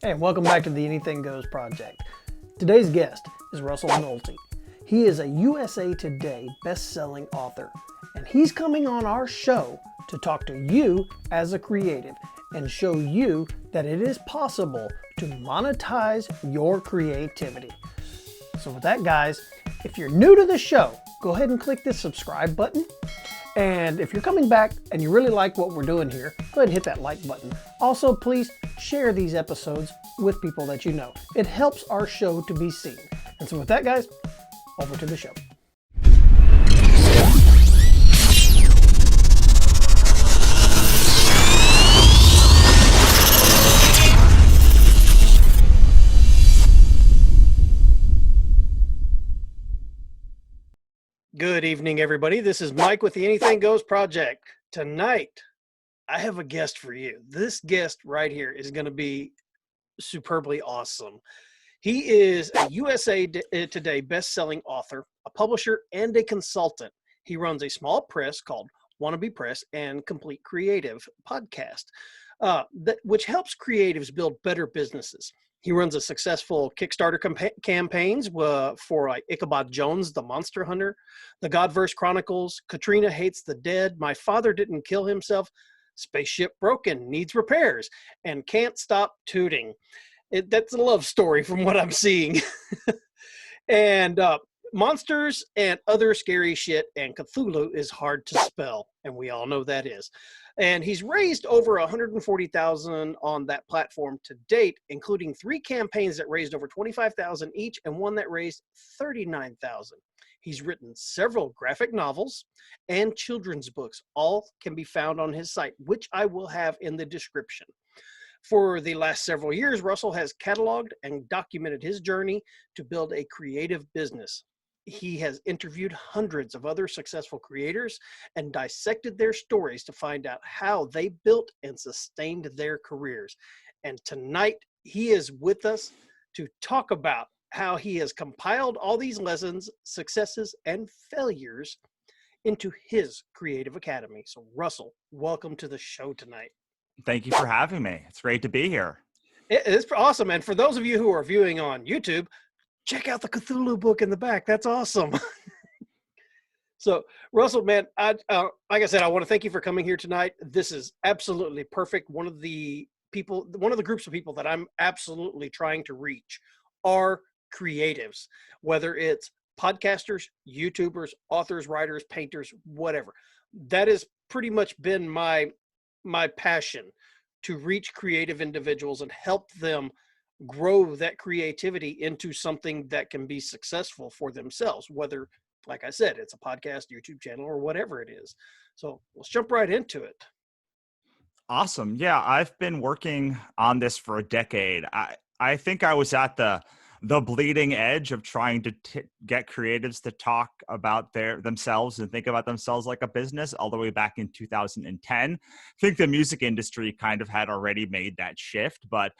Hey, and welcome back to the Anything Goes Project. Today's guest is Russell Nohelty. He is a USA Today best-selling author, and he's coming on our show to talk to you as a creative and show you that it is possible to monetize your creativity. So with that, guys, if you're new to the show, go ahead and click this subscribe button. And if you're coming back and you really like what we're doing here, go ahead and hit that like button. Also, please share these episodes with people that you know. It helps our show to be seen. And so with that, guys, over to the show. Good evening, everybody. This is Mike with the Anything Goes Project. Tonight, I have a guest for you. This guest right here is going to be superbly awesome. He is a USA Today best-selling author, a publisher, and a consultant. He runs a small press called Wannabe Press and Complete Creative podcast, which helps creatives build better businesses. He runs a successful Kickstarter campaigns for like Ichabod Jones, the Monster Hunter, the Godsverse Chronicles, Katrina Hates the Dead, My Father Didn't Kill Himself, Spaceship Broken, Needs Repairs, and Can't Stop Tooting. That's a love story from what I'm seeing. And monsters and other scary shit, and Cthulhu is hard to spell, and we all know that is. And he's raised over $140,000 on that platform to date, including 3 campaigns that raised over $25,000 each and one that raised $39,000. He's written several graphic novels and children's books. All can be found on his site, which I will have in the description. For the last several years, Russell has cataloged and documented his journey to build a creative business. He has interviewed hundreds of other successful creators and dissected their stories to find out how they built and sustained their careers. And tonight, he is with us to talk about how he has compiled all these lessons, successes, and failures into his creative academy. So, Russell, welcome to the show tonight. Thank you for having me. It's great to be here. It's awesome. And for those of you who are viewing on YouTube, check out the Cthulhu book in the back. That's awesome. So, Russell, man, like I said, I want to thank you for coming here tonight. This is absolutely perfect. One of the groups of people that I'm absolutely trying to reach are creatives, whether it's podcasters, YouTubers, authors, writers, painters, whatever. That has pretty much been my passion, to reach creative individuals and help them grow that creativity into something that can be successful for themselves, whether, like I said, it's a podcast, YouTube channel, or whatever it is. So let's jump right into it. Awesome. Yeah, I've been working on this for a decade. I think I was at the bleeding edge of trying to get creatives to talk about themselves and think about themselves like a business all the way back in 2010. I think the music industry kind of had already made that shift, but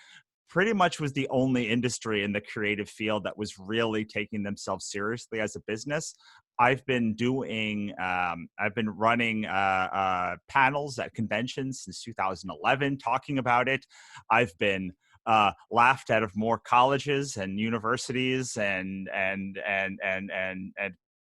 pretty much was the only industry in the creative field that was really taking themselves seriously as a business. I've been running panels at conventions since 2011 talking about it. I've been laughed out of more colleges and universities and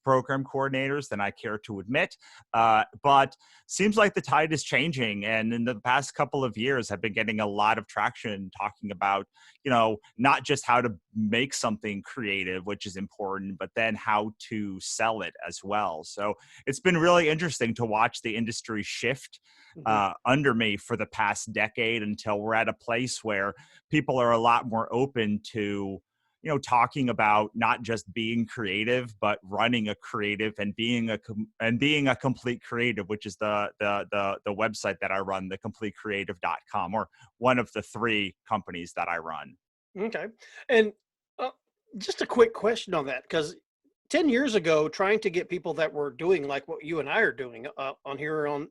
program coordinators than I care to admit. But seems like the tide is changing. And in the past couple of years, I've been getting a lot of traction talking about, not just how to make something creative, which is important, but then how to sell it as well. So it's been really interesting to watch the industry shift under me for the past decade until we're at a place where people are a lot more open to talking about not just being creative, but running a creative and being a complete creative, which is the website that I run, thecompletecreative.com, or one of the 3 companies that I run. Okay. And just a quick question on that, because 10 years ago, trying to get people that were doing like what you and I are doing on here, on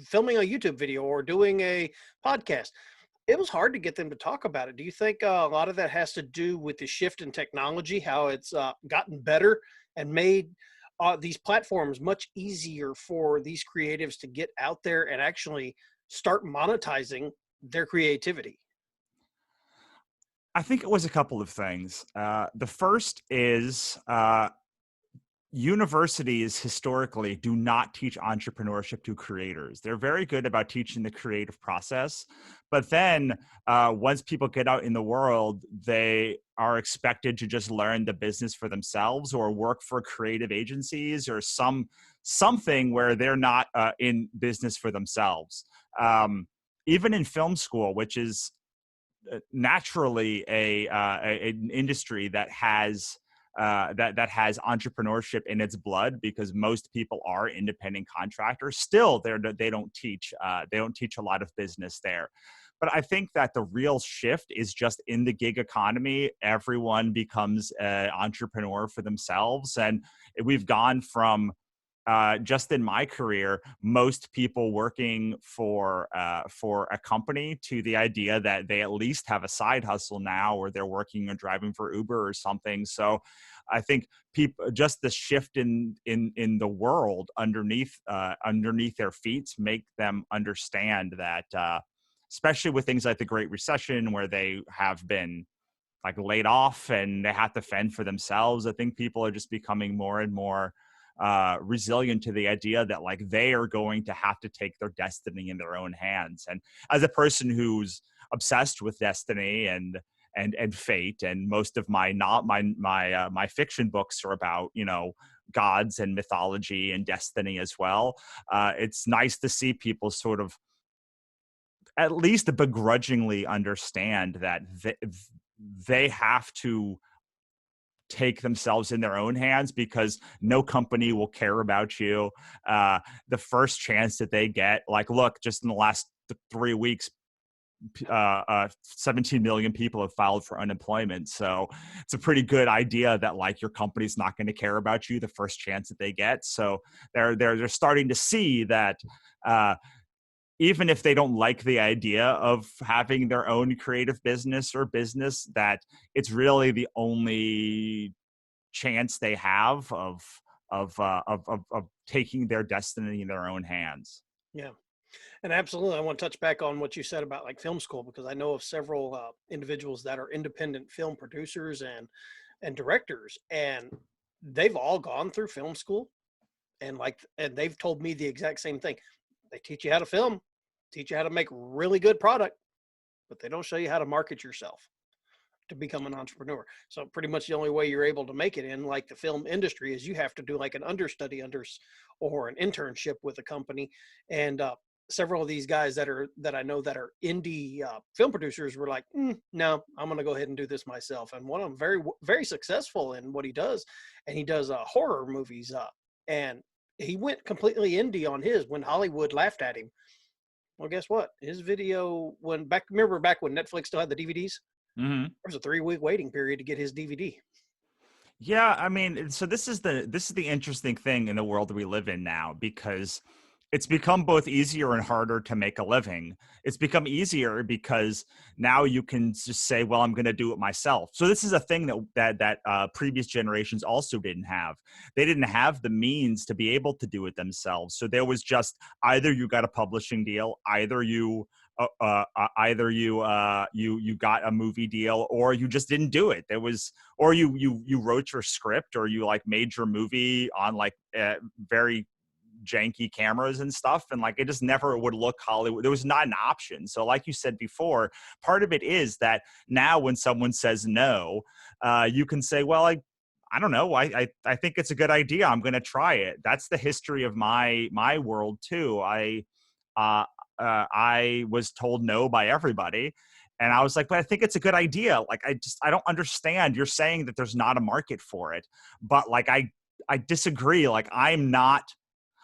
filming a YouTube video or doing a podcast, it was hard to get them to talk about it. Do you think a lot of that has to do with the shift in technology, how it's gotten better and made these platforms much easier for these creatives to get out there and actually start monetizing their creativity? I think it was a couple of things. The first is universities historically do not teach entrepreneurship to creators. They're very good about teaching the creative process, but then once people get out in the world, they are expected to just learn the business for themselves or work for creative agencies or something where they're not in business for themselves. Even in film school, which is naturally an industry that has that has entrepreneurship in its blood because most people are independent contractors. Still, they don't teach a lot of business there. But I think that the real shift is just in the gig economy. Everyone becomes an entrepreneur for themselves, and we've gone from just in my career, most people working for a company to the idea that they at least have a side hustle now, or they're working or driving for Uber or something. So, I think people just the shift in the world underneath their feet make them understand that, especially with things like the Great Recession, where they have been like laid off and they have to fend for themselves. I think people are just becoming more and more resilient to the idea that like they are going to have to take their destiny in their own hands. And as a person who's obsessed with destiny and fate, and most of my my fiction books are about, you know, gods and mythology and destiny as well. It's nice to see people sort of at least begrudgingly understand that they have to take themselves in their own hands because no company will care about you. The first chance that they get, like, look, just in the last 3 weeks, 17 million people have filed for unemployment. So it's a pretty good idea that like your company's not going to care about you the first chance that they get. So they're starting to see that even if they don't like the idea of having their own creative business or business, that it's really the only chance they have of taking their destiny in their own hands. Yeah. And absolutely, I want to touch back on what you said about like film school, because I know of several individuals that are independent film producers and directors, and they've all gone through film school, and they've told me the exact same thing. They teach you how to film, teach you how to make really good product, but they don't show you how to market yourself to become an entrepreneur. So pretty much the only way you're able to make it in like the film industry is you have to do like an understudy or an internship with a company. And several of these guys that I know that are indie film producers were like, no, I'm going to go ahead and do this myself. And one of them very, very successful in what he does. And he does horror movies. And he went completely indie on his when Hollywood laughed at him. Well, guess what? His video remember back when Netflix still had the DVDs? Mm-hmm. There was a 3-week waiting period to get his DVD. Yeah, I mean, so this is the interesting thing in the world we live in now, because it's become both easier and harder to make a living. It's become easier because now you can just say, well, I'm going to do it myself. So this is a thing that previous generations also didn't have. They didn't have the means to be able to do it themselves. So there was just either you got a publishing deal, either you you got a movie deal, or you just didn't do it. There was, or you wrote your script, or you like made your movie on like very janky cameras and stuff, and like it just never would look Hollywood. There was not an option. So like you said before, part of it is that now when someone says no, you can say, well, I don't know. I think it's a good idea. I'm going to try it. That's the history of my world too. I was told no by everybody. And I was like, but I think it's a good idea. Like, I don't understand. You're saying that there's not a market for it, but like, I disagree. Like, I'm not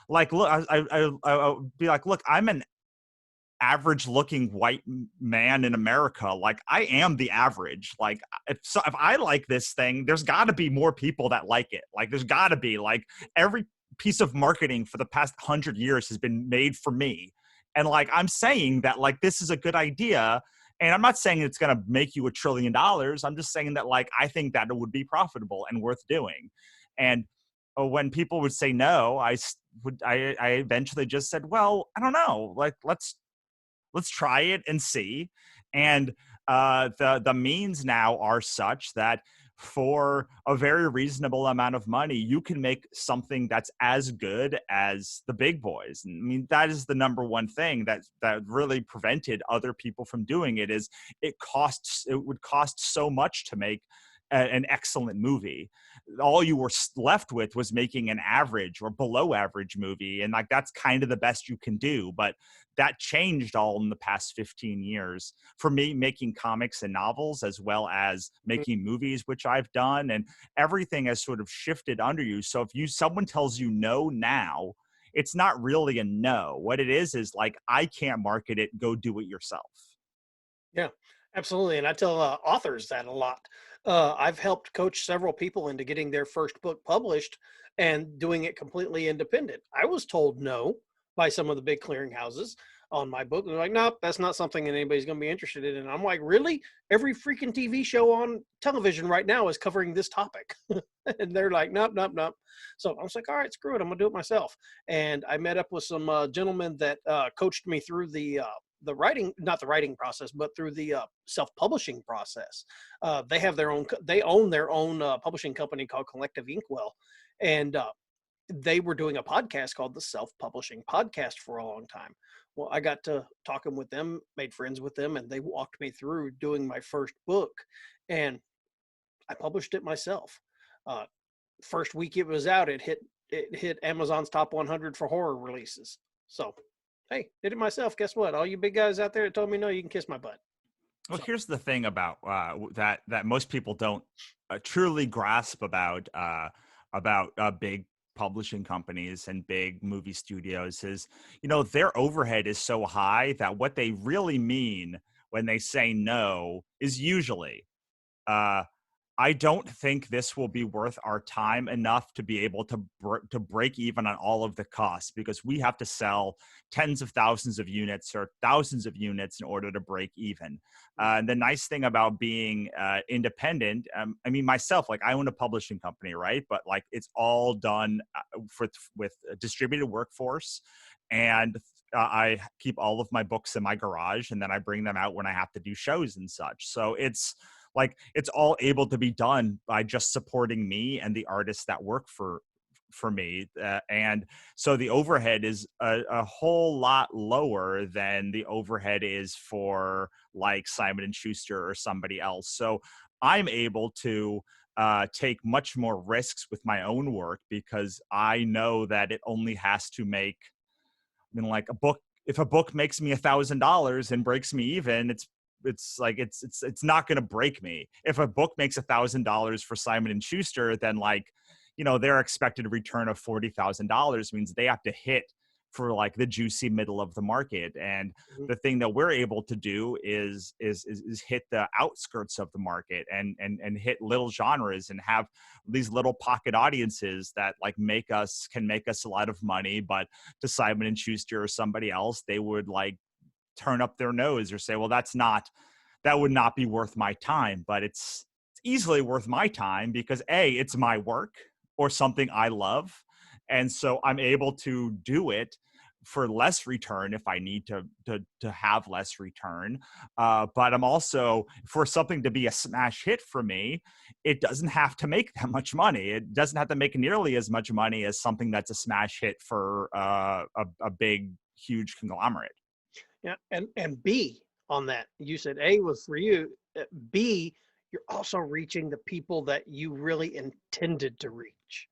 like, look, I'll be like, look, I'm an average looking white man in America. Like, I am the average. Like, if I like this thing, there's got to be more people that like it. Like, there's got to be, like, every piece of marketing for the past 100 years has been made for me. And like, I'm saying that like, this is a good idea. And I'm not saying it's going to make you $1 trillion. I'm just saying that like, I think that it would be profitable and worth doing. And when people would say no, I eventually just said, well, I don't know, like, let's try it and see. And the means now are such that for a very reasonable amount of money, you can make something that's as good as the big boys. And I mean, that is the number one thing that really prevented other people from doing it. Is it would cost so much to make an excellent movie. All you were left with was making an average or below average movie, and like that's kind of the best you can do. But that changed all in the past 15 years for me, making comics and novels as well as making movies, which I've done, and everything has sort of shifted under you. So if someone tells you no now, it's not really a no. What it is like, I can't market it, go do it yourself. Yeah, absolutely. And I tell authors that a lot. I've helped coach several people into getting their first book published and doing it completely independent. I was told no by some of the big clearinghouses on my book. They're like, nope, that's not something that anybody's going to be interested in. And I'm like, really? Every freaking TV show on television right now is covering this topic. And they're like, nope, nope, nope. So I was like, all right, screw it. I'm going to do it myself. And I met up with some gentlemen that coached me through the writing, not the writing process, but through the self-publishing process. They own their own publishing company called Collective Inkwell. And they were doing a podcast called the Self-Publishing Podcast for a long time. Well, I got to talking with them, made friends with them, and they walked me through doing my first book. And I published it myself. First week it was out, it hit Amazon's top 100 for horror releases. So, hey, did it myself. Guess what? All you big guys out there that told me no, you can kiss my butt. Well, here's the thing about that most people don't truly grasp about big publishing companies and big movie studios is, their overhead is so high that what they really mean when they say no is usually, I don't think this will be worth our time enough to be able to break even on all of the costs, because we have to sell tens of thousands of units or thousands of units in order to break even. And the nice thing about being independent, I mean, myself, like I own a publishing company, right? But like it's all done with a distributed workforce, and I keep all of my books in my garage, and then I bring them out when I have to do shows and such. So it's all able to be done by just supporting me and the artists that work for me. And so the overhead is a whole lot lower than the overhead is for like Simon and Schuster or somebody else. So I'm able to take much more risks with my own work, because I know that it only has to make, like a book. If a book makes me $1,000 and breaks me even, it's not going to break me. If a book makes $1,000 for Simon and Schuster, then their expected return of $40,000 means they have to hit for like the juicy middle of the market. And the thing that we're able to do is hit the outskirts of the market and hit little genres and have these little pocket audiences that can make us a lot of money. But to Simon and Schuster or somebody else, they would turn up their nose or say, well, that would not be worth my time. But it's easily worth my time, because it's my work or something I love. And so I'm able to do it for less return if I need to have less return. But I'm also, for something to be a smash hit for me, it doesn't have to make that much money. It doesn't have to make nearly as much money as something that's a smash hit for a big, huge conglomerate. Yeah, and B on that, you said A was for you. B, you're also reaching the people that you really intended to reach,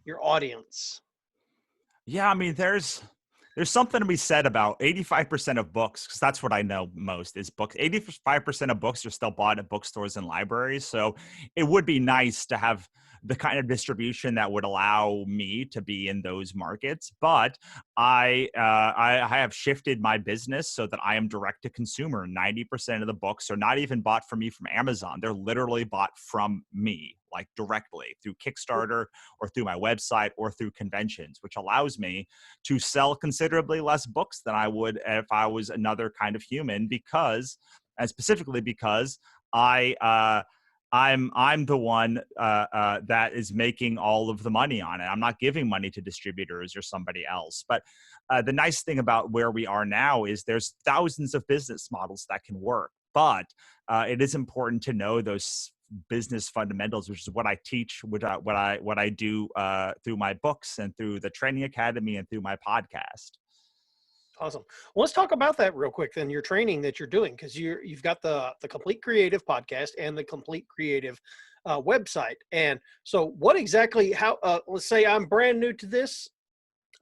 your audience. Yeah, I mean, there's something to be said about 85% of books, because that's what I know most is books. 85% of books are still bought at bookstores and libraries. So it would be nice to have the kind of distribution that would allow me to be in those markets. But I have shifted my business so that I am direct to consumer. 90% of the books are not even bought from me from Amazon. They're literally bought from me, like directly through Kickstarter or through my website or through conventions, which allows me to sell considerably less books than I would if I was another kind of human, and specifically because I'm the one that is making all of the money on it. I'm not giving money to distributors or somebody else. But the nice thing about where we are now is there's thousands of business models that can work. but it is important to know those business fundamentals, which is what I teach, what I do through my books and through the training academy and through my podcast. Awesome. Well, let's talk about that real quick then, your training that you're doing, because you've got the Complete Creative podcast and the Complete Creative website. And so what exactly, let's say I'm brand new to this,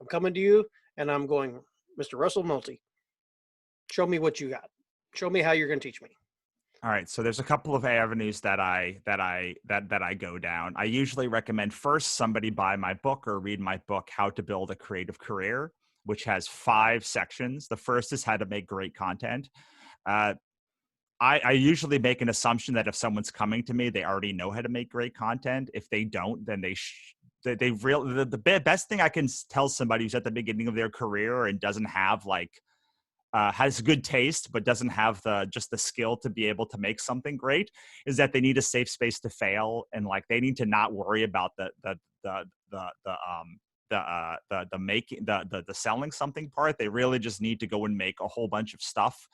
I'm coming to you and I'm going, Mr. Russell Nohelty, show me what you got. Show me how you're going to teach me. All right, so there's a couple of avenues that I go down. I usually recommend first somebody buy my book or read my book, How to Build a Creative Career, which has 5 sections. The first is how to make great content. I usually make an assumption that if someone's coming to me, they already know how to make great content. If they don't, then the best thing I can tell somebody who's at the beginning of their career and doesn't have has good taste but doesn't have the skill to be able to make something great is that they need a safe space to fail, and like they need to not worry about the selling something part. They really just need to go and make a whole bunch of stuff.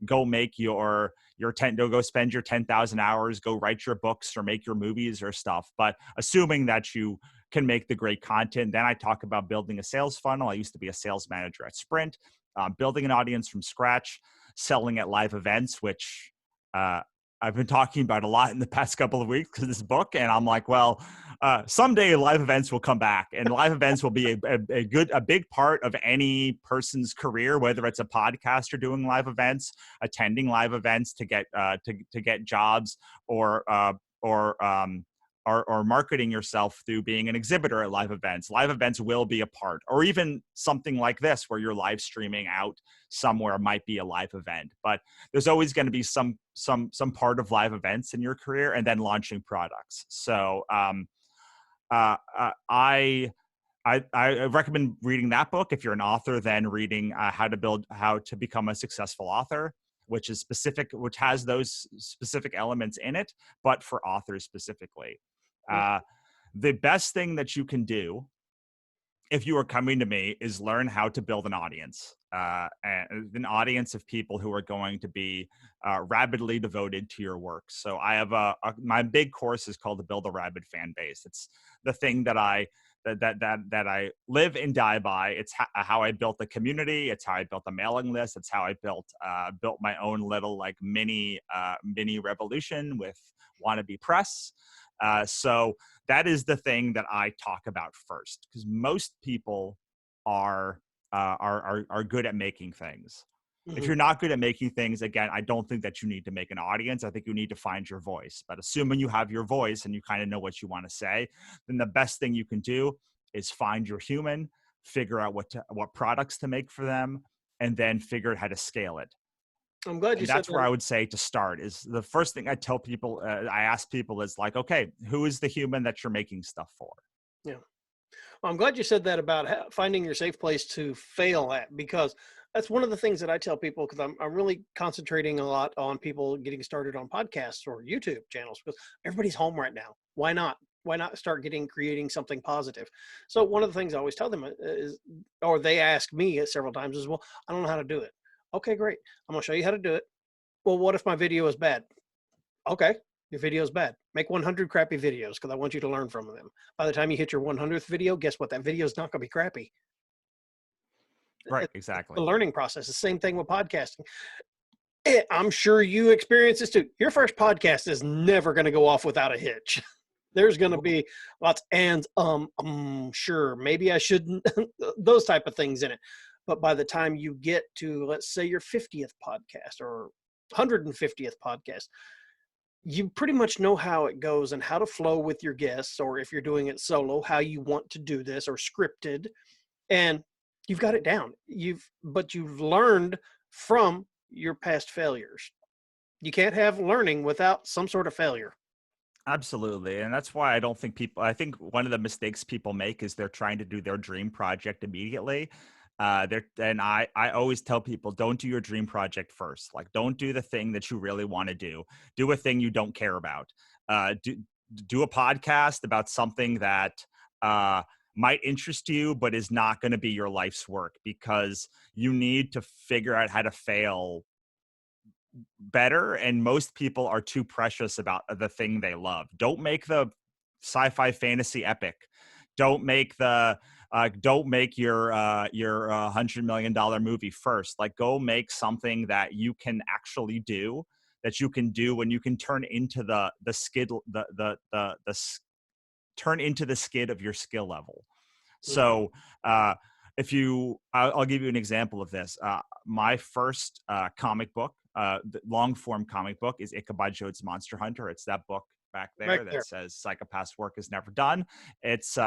Go make go spend your 10,000 hours, go write your books or make your movies or stuff. But assuming that you can make the great content, then I talk about building a sales funnel. I used to be a sales manager at Sprint. Building an audience from scratch, selling at live events, which I've been talking about a lot in the past couple of weeks because of this book. And I'm like, well, someday live events will come back, and live events will be a big part of any person's career, whether it's a podcaster doing live events, attending live events to get jobs, or marketing yourself through being an exhibitor at live events. Live events will be a part, or even something like this where you're live streaming out somewhere might be a live event. But there's always going to be some part of live events in your career, and then launching products. So I recommend reading that book. If you're an author, then reading how to become a successful author, which has those specific elements in it, but for authors specifically. The best thing that you can do if you are coming to me is learn how to build an audience, an audience of people who are going to be rabidly devoted to your work. So I have my big course is called the Build a Rabid Fan Base. It's the thing that I live and die by. It's how I built the community. It's how I built the mailing list. It's how I built my own little like mini revolution with Wannabe Press. So that is the thing that I talk about first, because most people are good at making things. Mm-hmm. If you're not good at making things, again, I don't think that you need to make an audience. I think you need to find your voice. But assuming you have your voice and you kind of know what you want to say, then the best thing you can do is find your human, figure out what products to make for them, and then figure out how to scale it. I'm glad you said that. That's where I would say to start. Is the first thing I tell people, I ask people is like, okay, who is the human that you're making stuff for? Yeah. Well, I'm glad you said that about finding your safe place to fail at, because that's one of the things that I tell people, because I'm really concentrating a lot on people getting started on podcasts or YouTube channels, because everybody's home right now. Why not? Why not start creating something positive? So one of the things I always tell them is, or they ask me several times is, well, I don't know how to do it. Okay, great. I'm going to show you how to do it. Well, what if my video is bad? Okay, your video is bad. Make 100 crappy videos, because I want you to learn from them. By the time you hit your 100th video, guess what? That video is not going to be crappy. Right, exactly. The learning process. The same thing with podcasting. I'm sure you experience this too. Your first podcast is never going to go off without a hitch. There's going to be lots and sure, maybe I shouldn't, those type of things in it. But by the time you get to, let's say, your 50th podcast or 150th podcast, you pretty much know how it goes and how to flow with your guests, or if you're doing it solo, how you want to do this, or scripted, and you've got it down. But you've learned from your past failures. You can't have learning without some sort of failure. Absolutely. And that's why I think one of the mistakes people make is they're trying to do their dream project immediately. And I always tell people, don't do your dream project first. Like, don't do the thing that you really want to do. Do a thing you don't care about. Do a podcast about something that might interest you, but is not going to be your life's work, because you need to figure out how to fail better, and most people are too precious about the thing they love. Don't make the sci-fi fantasy epic. Don't make the don't make your $100 million movie first. Like, go make something that you can actually do, that you can do, and you can turn into the skid turn into the skid of your skill level. Mhm. So if you, I'll give you an example of this. My first comic book, the long form comic book, is Ichabod Jones Monster Hunter. It's that book back Right there that there. says psychopath's work is never done. It's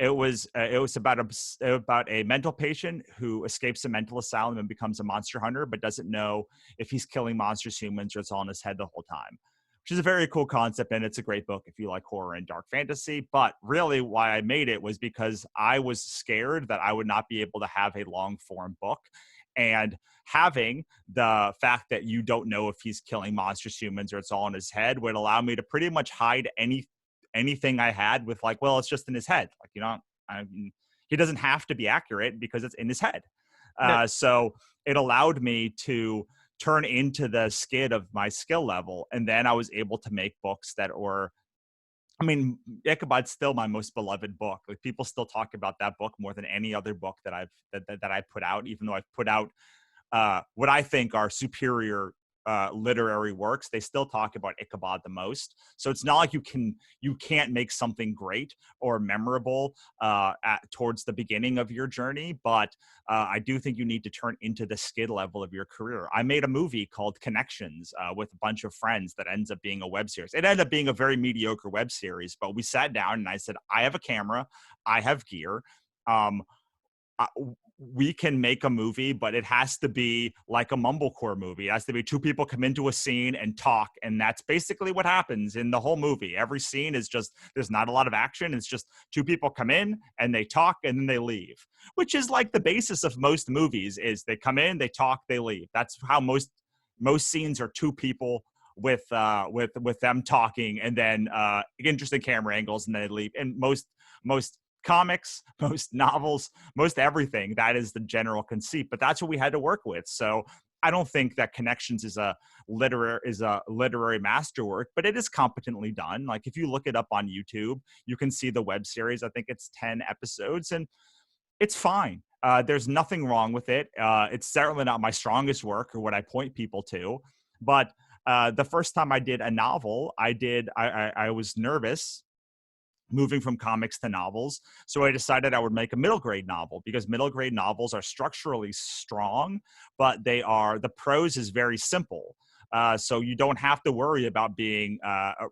it was about a mental patient who escapes a mental asylum and becomes a monster hunter, but doesn't know if he's killing monsters, humans, or it's all in his head the whole time. Which is a very cool concept, and it's a great book if you like horror and dark fantasy. But really, why I made it was because I was scared that I would not be able to have a long form book, and having the fact that you don't know if he's killing monsters, humans, or it's all in his head would allow me to pretty much hide anything I had with, like, well, it's just in his head. Like, you know, I mean, he doesn't have to be accurate because it's in his head. Yeah. So it allowed me to turn into the skid of my skill level. And then I was able to make books that were, I mean, Ichabod's still my most beloved book. Like, people still talk about that book more than any other book that I put out, even though I've put out what I think are superior literary works. They still talk about Ichabod the most. So it's not like you can't make something great or memorable towards the beginning of your journey, but I do think you need to turn into the skid level of your career. I made a movie called Connections with a bunch of friends that ends up being a web series. It ended up being a very mediocre web series, but we sat down and I said, I have a camera, I have gear. Um, uh, we can make a movie, but it has to be like a mumblecore movie. It has to be two people come into a scene and talk, and that's basically what happens in the whole movie. Every scene is just, there's not a lot of action. It's just two people come in and they talk and then they leave, which is like the basis of most movies. Is they come in, they talk, they leave. That's how most scenes are, two people with them talking, and then interesting camera angles, and then they leave. And most comics, most novels, most everything, that is the general conceit. But that's what we had to work with. So I don't think that Connections is a literary masterwork, but it is competently done. Like, if you look it up on YouTube, you can see the web series. I think it's 10 episodes, and it's fine. There's nothing wrong with it. It's certainly not my strongest work or what I point people to. But the first time I did a novel, I was nervous moving from comics to novels. So I decided I would make a middle grade novel, because middle grade novels are structurally strong, but the prose is very simple. So you don't have to worry about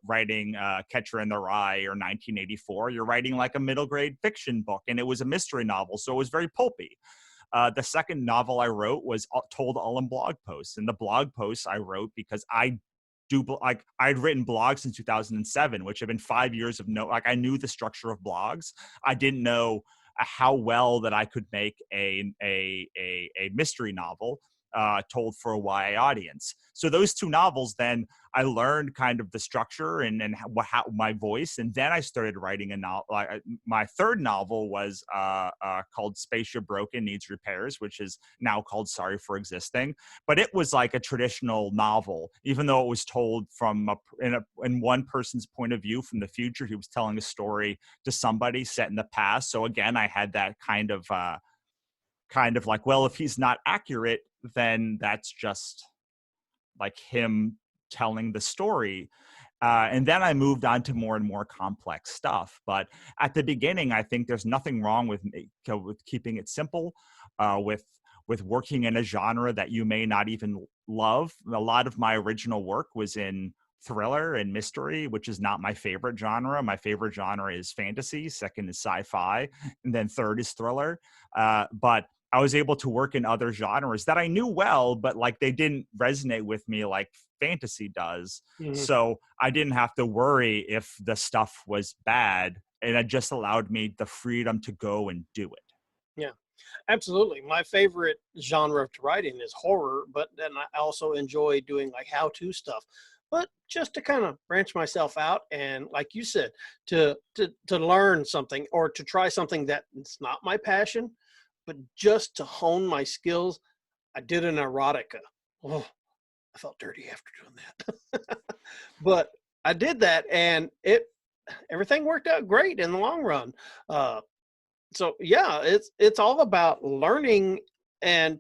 writing Catcher in the Rye or 1984. You're writing like a middle grade fiction book, and it was a mystery novel, so it was very pulpy. The second novel I wrote was told all in blog posts, and the blog posts I wrote because I'd written blogs since 2007, which have been 5 years of I knew the structure of blogs. I didn't know how well that I could make a mystery novel told for a YA audience. So those two novels, then I learned kind of the structure and how my voice, and then I started writing a novel. My third novel was called Spaceship Broken Needs Repairs, which is now called Sorry for Existing. But it was like a traditional novel, even though it was told from in one person's point of view from the future. He was telling a story to somebody set in the past. So again, I had that kind of like, well, if he's not accurate, then that's just like him telling the story. And then I moved on to more and more complex stuff. But at the beginning, I think there's nothing wrong with keeping it simple, with working in a genre that you may not even love. A lot of my original work was in thriller and mystery, which is not my favorite genre. My favorite genre is fantasy, second is sci-fi, and then third is thriller. But I was able to work in other genres that I knew well, but like they didn't resonate with me like fantasy does. Mhm. So I didn't have to worry if the stuff was bad, and it just allowed me the freedom to go and do it. Yeah, absolutely. My favorite genre to write in is horror, but then I also enjoy doing like how-to stuff. But just to kind of branch myself out and, like you said, to learn something or to try something that it's not my passion, but just to hone my skills, I did an erotica. Oh, I felt dirty after doing that. But I did that, and everything worked out great in the long run. So yeah, it's all about learning and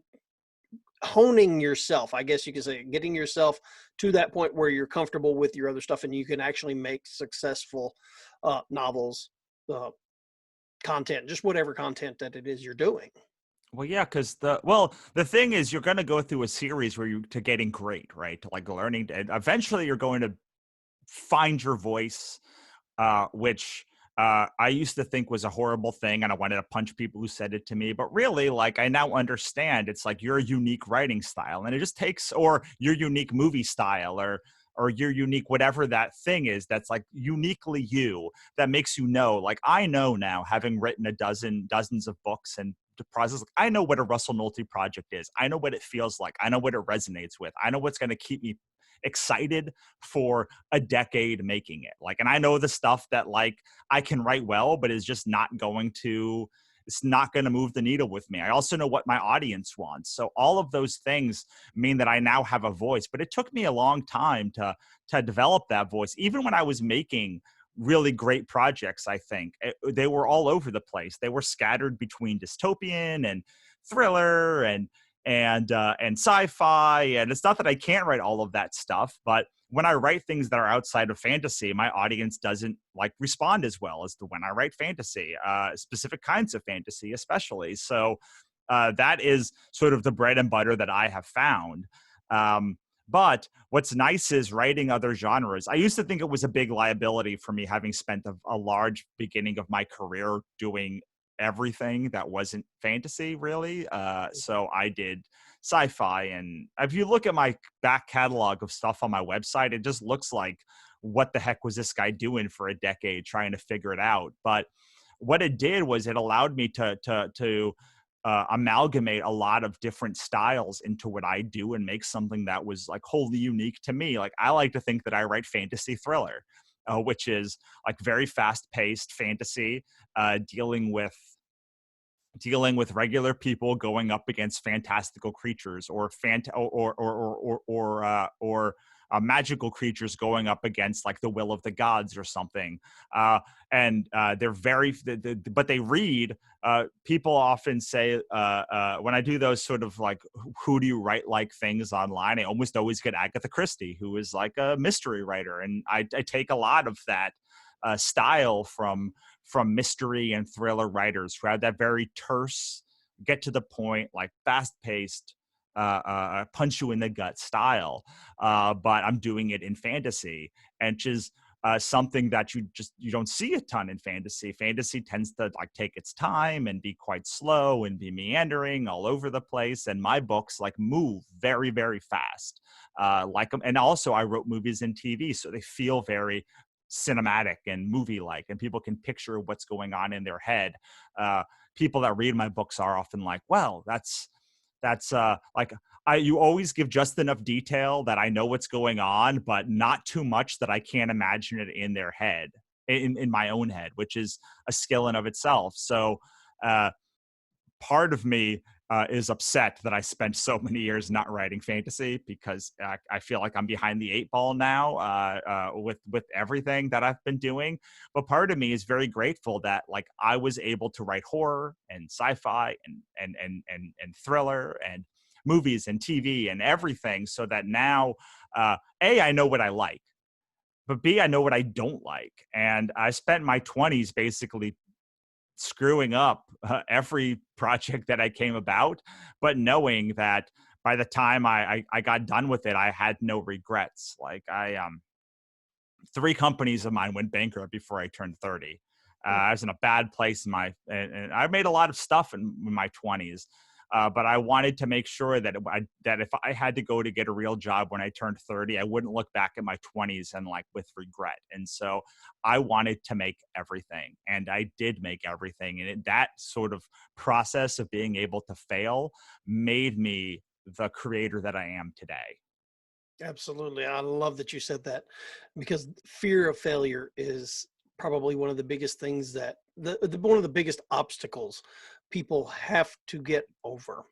honing yourself, I guess you could say, getting yourself to that point where you're comfortable with your other stuff and you can actually make successful novels, content, just whatever content that it is you're doing. Well, yeah, because the thing is, you're going to go through a series where you to getting great, right? To like learning, and eventually you're going to find your voice, which I used to think was a horrible thing, and I wanted to punch people who said it to me. But really, like I now understand, it's like your unique writing style, and it just takes, or your unique movie style, or your unique whatever that thing is that's like uniquely you, that makes you know. Like I know now, having written dozens of books and the process, like, I know what a Russell Nohelty project is. I know what it feels like. I know what it resonates with. I know what's going to keep me excited for a decade making it. Like, and I know the stuff that like I can write well, but is just not going to, it's not going to move the needle with me. I also know what my audience wants. So all of those things mean that I now have a voice, but it took me a long time to develop that voice. Even when I was making really great projects, I think they were all over the place. They were scattered between dystopian and thriller and sci-fi. And it's not that I can't write all of that stuff, but when I write things that are outside of fantasy, my audience doesn't like respond as well as to when I write fantasy, specific kinds of fantasy, especially. So that is sort of the bread and butter that I have found. But what's nice is writing other genres. I used to think it was a big liability for me, having spent a large beginning of my career doing everything that wasn't fantasy, really. So I did sci-fi, and if you look at my back catalog of stuff on my website, it just looks like, what the heck was this guy doing for a decade trying to figure it out? But what it did was it allowed me to amalgamate a lot of different styles into what I do and make something that was like wholly unique to me. Like I like to think that I write fantasy thriller, which is like very fast-paced fantasy, dealing with regular people going up against fantastical creatures, or magical creatures going up against like the will of the gods or something. And they're very, but they read. People often say when I do those sort of like, who do you write like things online, I almost always get Agatha Christie, who is like a mystery writer, and I take a lot of that style from mystery and thriller writers who have that very terse, get to the point, like fast-paced, punch you in the gut style. But I'm doing it in fantasy, and just something that you don't see a ton in fantasy. Fantasy tends to like take its time and be quite slow and be meandering all over the place. And my books like move very, very fast. And also I wrote movies and TV, so they feel very cinematic and movie-like, and people can picture what's going on in their head. People that read my books are often like, well, that's like, you always give just enough detail that I know what's going on, but not too much that I can't imagine it in their head, in my own head, which is a skill in of itself. So part of me is upset that I spent so many years not writing fantasy, because I feel like I'm behind the eight ball now with everything that I've been doing. But part of me is very grateful that like I was able to write horror and sci-fi and thriller and movies and TV and everything, so that now A, I know what I like, but B, I know what I don't like. And I spent my 20s basically screwing up every project that I came about, but knowing that by the time I got done with it, I had no regrets. Like 3 companies of mine went bankrupt before I turned 30. I was in a bad place and I made a lot of stuff in my 20s. But I wanted to make sure that if I had to go to get a real job when I turned 30, I wouldn't look back at my 20s and like with regret. And so I wanted to make everything, and I did make everything. And that sort of process of being able to fail made me the creator that I am today. Absolutely. I love that you said that, because fear of failure is probably one of the biggest things that one of the biggest obstacles people have to get over.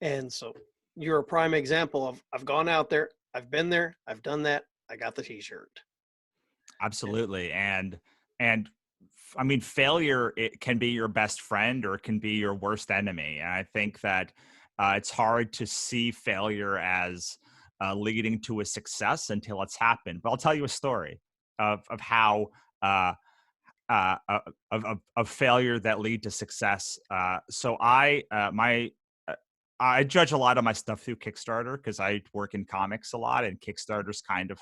And so you're a prime example of I've gone out there, I've been there, I've done that, I got the t-shirt. Absolutely. And I mean, failure, it can be your best friend or it can be your worst enemy. And I think that it's hard to see failure as leading to a success until it's happened. But I'll tell you a story of how uh, uh, uh, of failure that lead to success. So I judge a lot of my stuff through Kickstarter because I work in comics a lot, and Kickstarter's kind of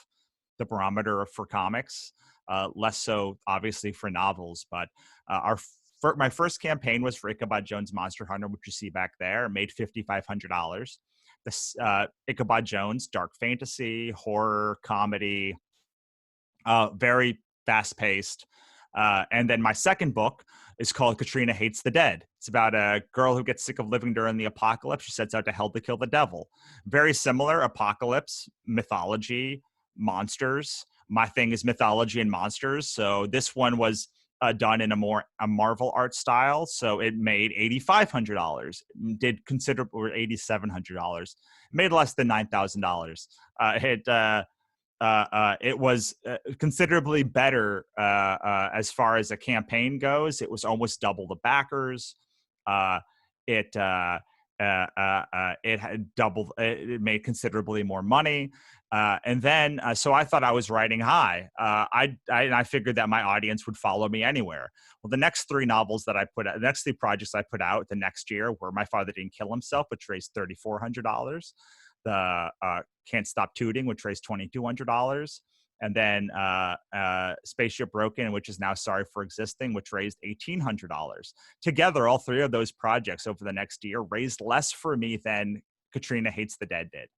the barometer for comics. Less so, obviously, for novels. But my first campaign was for Ichabod Jones Monster Hunter, which you see back there. Made $5,500. This Ichabod Jones, dark fantasy, horror, comedy, very fast paced. And then my second book is called Katrina Hates the Dead. It's about a girl who gets sick of living during the apocalypse. She sets out to hell to kill the devil. Very similar apocalypse, mythology, monsters. My thing is mythology and monsters. So this one was done in a Marvel art style. So it made $8,500. Did considerable, or $8,700. Made less than $9,000. It was considerably better as far as a campaign goes. It was almost double the backers. Uh, it it had doubled. It made considerably more money. And then, so I thought I was riding high. I figured that my audience would follow me anywhere. Well, the next three novels that I put out, the next three projects I put out the next year were My Father Didn't Kill Himself, which raised $3,400. The Can't Stop Tooting, which raised $2,200. And then Spaceship Broken, which is now Sorry for Existing, which raised $1,800. Together, all three of those projects over the next year raised less for me than Katrina Hates the Dead did.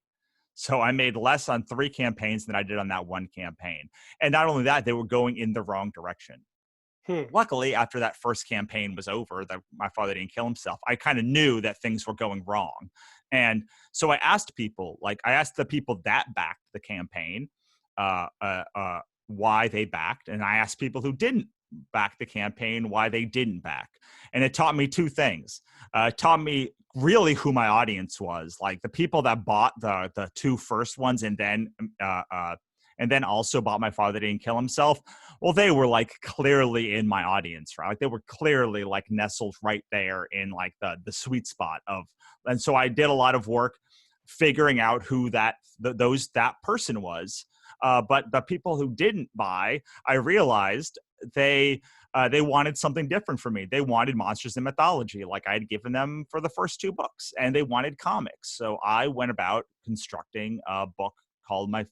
So I made less on three campaigns than I did on that one campaign. And not only that, they were going in the wrong direction. Luckily, after that first campaign was over, that My Father Didn't Kill Himself, I kind of knew that things were going wrong. And so I asked people, I asked the people that backed the campaign why they backed. And I asked people who didn't back the campaign why they didn't back. And it taught me two things. It taught me really who my audience was, like the people that bought the two first ones and then also bought My Father Didn't Kill Himself. Well, they were like clearly in my audience, right? Like they were clearly like nestled right there in like the sweet spot of. And so I did a lot of work figuring out who that person was. But the people who didn't buy, I realized they wanted something different from me. They wanted monsters and mythology, like I had given them for the first two books, and they wanted comics. So I went about constructing a book called My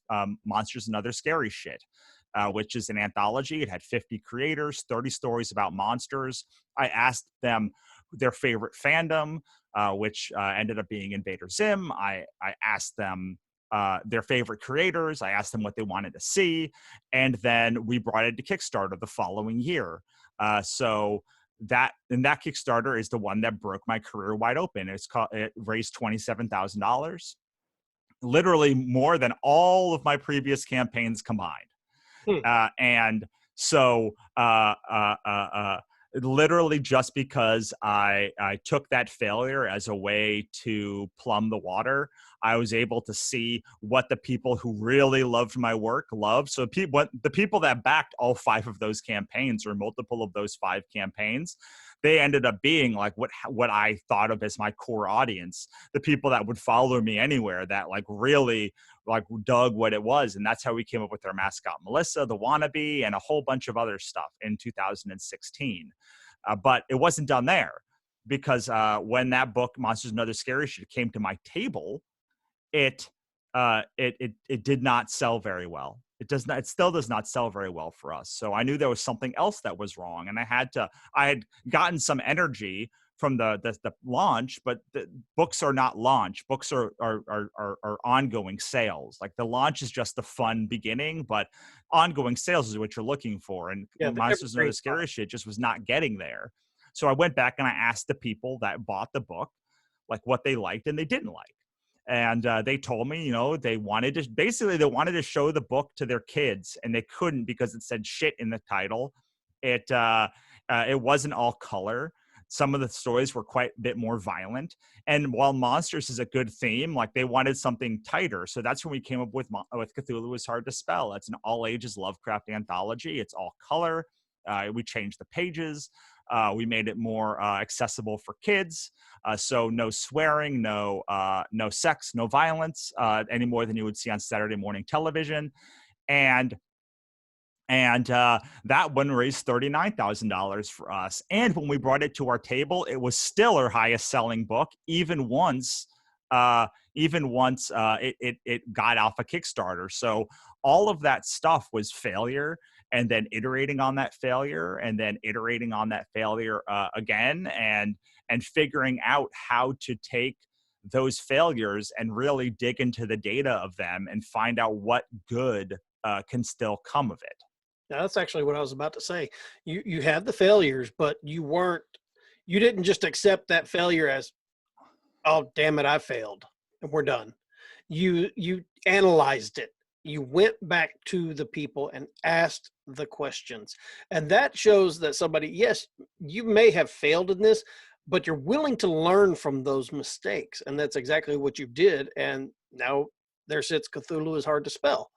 Monsters and Other Scary Shit, which is an anthology. It had 50 creators, 30 stories about monsters. I asked them their favorite fandom, which ended up being Invader Zim. I asked them their favorite creators. I asked them what they wanted to see. And then we brought it to Kickstarter the following year. So that Kickstarter is the one that broke my career wide open. It raised $27,000, literally more than all of my previous campaigns combined. And so literally just because I took that failure as a way to plumb the water, I was able to see what the people who really loved my work loved. So the people that backed all five of those campaigns or multiple of those five campaigns, they ended up being like what I thought of as my core audience, the people that would follow me anywhere, that like really like dug what it was. And that's how we came up with our mascot, Melissa, the Wannabe, and a whole bunch of other stuff in 2016. But it wasn't done there, because when that book, Monsters and Other Scary Shit, came to my table, it did not sell very well. It still does not sell very well for us. So I knew there was something else that was wrong, and I had gotten some energy from the launch, but the books are not launch. Books are ongoing sales. Like the launch is just the fun beginning, but ongoing sales is what you're looking for. And Monsters and Other Scary Shit just was not getting there. So I went back and I asked the people that bought the book, like what they liked and they didn't like. And they told me, they wanted to show the book to their kids, and they couldn't because it said shit in the title. It wasn't all color. some of the stories were quite a bit more violent. And while monsters is a good theme, like they wanted something tighter. So that's when we came up with Cthulhu is Hard to Spell. It's an all ages Lovecraft anthology. It's all color. We changed the pages. We made it more accessible for kids. So no swearing, no sex, no violence, any more than you would see on Saturday morning television. And that one raised $39,000 for us. And when we brought it to our table, it was still our highest selling book, even once it got off a Kickstarter. So all of that stuff was failure, and then iterating on that failure, and then iterating on that failure again, and figuring out how to take those failures and really dig into the data of them and find out what good can still come of it. Now, that's actually what I was about to say. You had the failures, but you didn't just accept that failure as, oh, damn it, I failed and we're done. You analyzed it. You went back to the people and asked the questions. And that shows that somebody, yes, you may have failed in this, but you're willing to learn from those mistakes. And that's exactly what you did. And now there sits Cthulhu is Hard to Spell.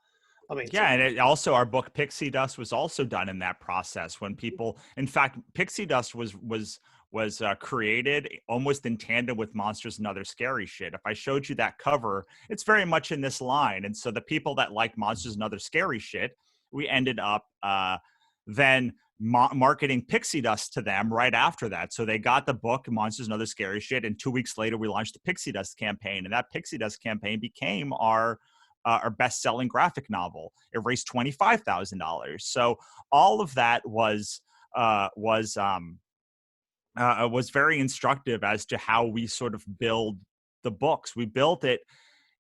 I mean, yeah, and it also, our book Pixie Dust was also done in that process. When people, in fact, Pixie Dust was created almost in tandem with Monsters and Other Scary Shit. If I showed you that cover, it's very much in this line. And so the people that like Monsters and Other Scary Shit, we ended up then marketing Pixie Dust to them right after that. So they got the book Monsters and Other Scary Shit, and 2 weeks later we launched the Pixie Dust campaign, and that Pixie Dust campaign became our best-selling graphic novel. It raised $25,000. So all of that was very instructive as to how we sort of build the books. We built it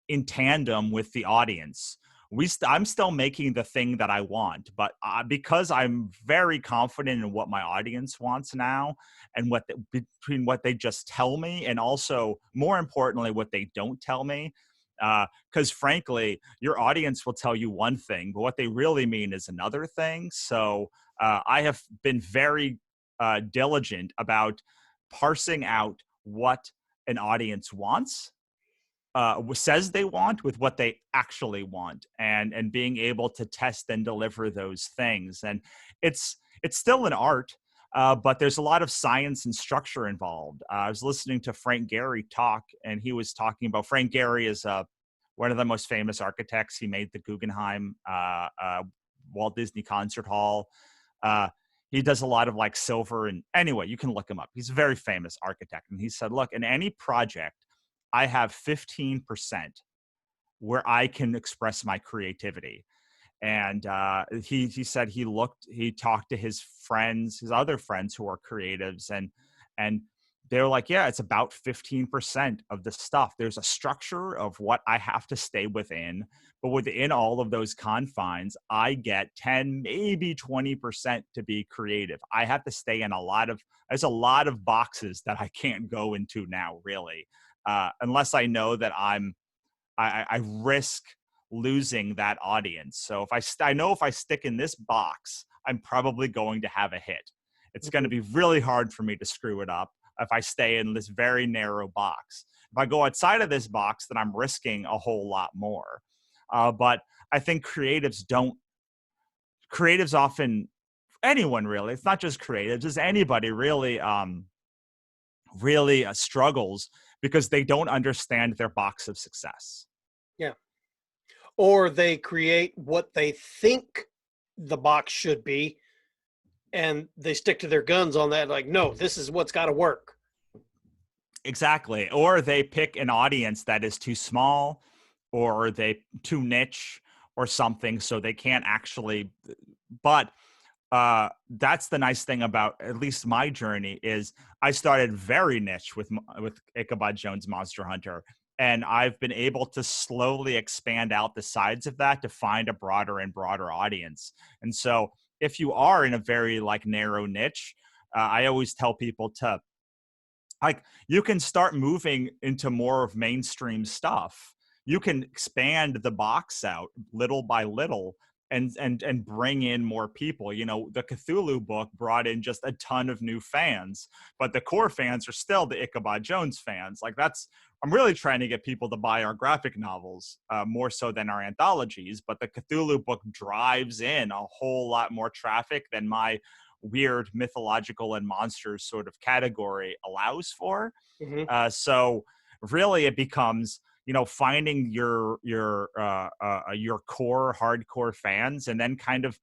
in tandem with the audience. I'm still making the thing that I want, but because I'm very confident in what my audience wants now, and between what they just tell me, and also more importantly what they don't tell me, because frankly, your audience will tell you one thing, but what they really mean is another thing. So I have been very diligent about parsing out what an audience wants, says they want, with what they actually want, and being able to test and deliver those things. And it's still an art, but there's a lot of science and structure involved. I was listening to Frank Gehry talk, and he was talking about, Frank Gehry is one of the most famous architects. He made the Guggenheim, Walt Disney Concert Hall. He does a lot of like silver, and anyway, you can look him up. He's a very famous architect. And he said, look, in any project, I have 15% where I can express my creativity. And he said he talked to his other friends who are creatives, and they're like, yeah, it's about 15% of the stuff. There's a structure of what I have to stay within, but within all of those confines, I get 10, maybe 20% to be creative. I have to stay in there's a lot of boxes that I can't go into now, really, unless I know that I risk losing that audience. So I know if I stick in this box, I'm probably going to have a hit. It's going to be really hard for me to screw it up if I stay in this very narrow box. If I go outside of this box, then I'm risking a whole lot more. But I think creatives often, anyone really, it's not just creatives, it's anybody really, struggles because they don't understand their box of success. Yeah. Or they create what they think the box should be, and they stick to their guns on that. Like, no, this is what's got to work. Exactly. Or they pick an audience that is too small, or they too niche or something, so they can't actually. But that's the nice thing about at least my journey, is I started very niche with Ichabod Jones Monster Hunter. And I've been able to slowly expand out the sides of that to find a broader and broader audience. And so if you are in a very like narrow niche, I always tell people to, like, you can start moving into more of mainstream stuff. You can expand the box out little by little and bring in more people. You know, the Cthulhu book brought in just a ton of new fans, but the core fans are still the Ichabod Jones fans. Like I'm really trying to get people to buy our graphic novels more so than our anthologies, but the Cthulhu book drives in a whole lot more traffic than my weird mythological and monsters sort of category allows for. Mm-hmm. So really it becomes, you know, finding your core hardcore fans and then kind of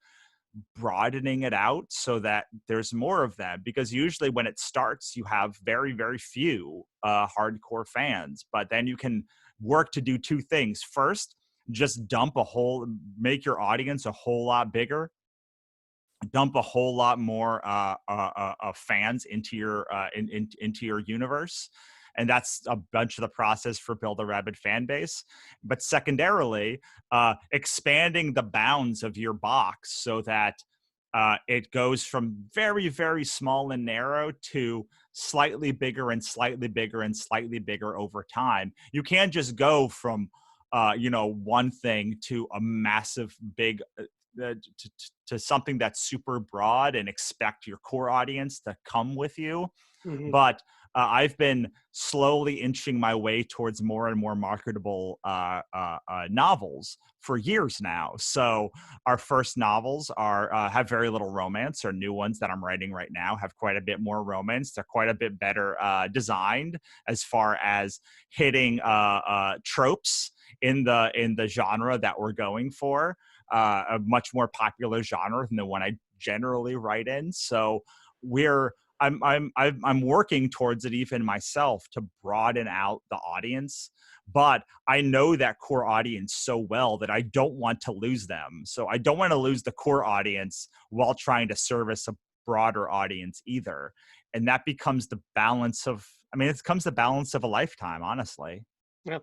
broadening it out so that there's more of them, because usually when it starts you have very, very few hardcore fans, but then you can work to do two things. First, just make your audience a whole lot bigger, dump a whole lot more fans into your into your universe, and that's a bunch of the process for build a rabid fan base. But secondarily, expanding the bounds of your box so that it goes from very, very small and narrow to slightly bigger and slightly bigger and slightly bigger over time. You can't just go from you know, one thing to a massive big to something that's super broad and expect your core audience to come with you. Mm-hmm. But I've been slowly inching my way towards more and more marketable novels for years now. So our first novels have very little romance. Our new ones that I'm writing right now have quite a bit more romance. They're quite a bit better designed as far as hitting tropes in the genre that we're going for. A much more popular genre than the one I generally write in. So I'm working towards it even myself to broaden out the audience, but I know that core audience so well that I don't want to lose them. So I don't want to lose the core audience while trying to service a broader audience either. And that becomes the balance of, it becomes the balance of a lifetime, honestly. Yeah,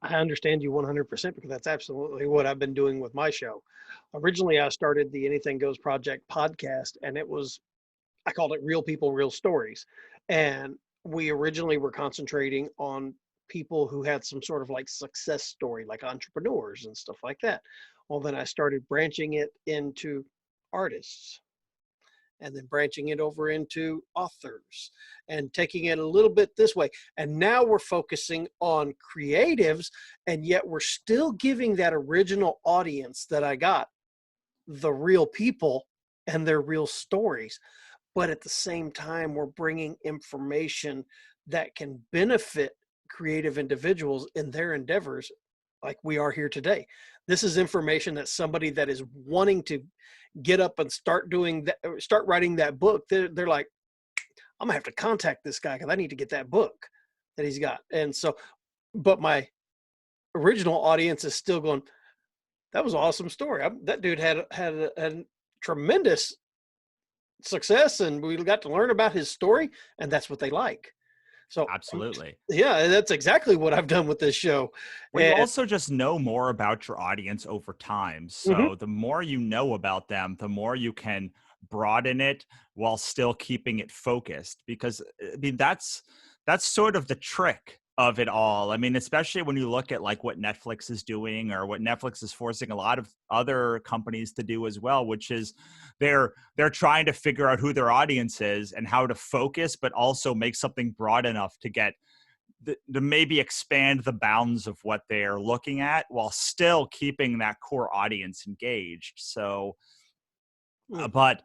I understand you 100% because that's absolutely what I've been doing with my show. Originally, I started the Anything Goes Project podcast, and I called it Real People, Real Stories. And we originally were concentrating on people who had some sort of like success story, like entrepreneurs and stuff like that. Well, then I started branching it into artists, and then branching it over into authors and taking it a little bit this way. And now we're focusing on creatives, and yet we're still giving that original audience that I got the real people and their real stories. But at the same time, we're bringing information that can benefit creative individuals in their endeavors, like we are here today. This is information that somebody that is wanting to get up and start doing that, start writing that book. They're like, I'm gonna have to contact this guy because I need to get that book that he's got. And so, but my original audience is still going, that was an awesome story. That dude had a tremendous success, and we got to learn about his story, and that's what they like. So Absolutely. yeah, that's exactly what I've done with this show. Well, you also just know more about your audience over time. So the more you know about them, the more you can broaden it while still keeping it focused. Because that's sort of the trick of it all. Especially when you look at like what Netflix is doing, or what Netflix is forcing a lot of other companies to do as well, which is they're trying to figure out who their audience is and how to focus, but also make something broad enough to get to maybe expand the bounds of what they're looking at while still keeping that core audience engaged. So, but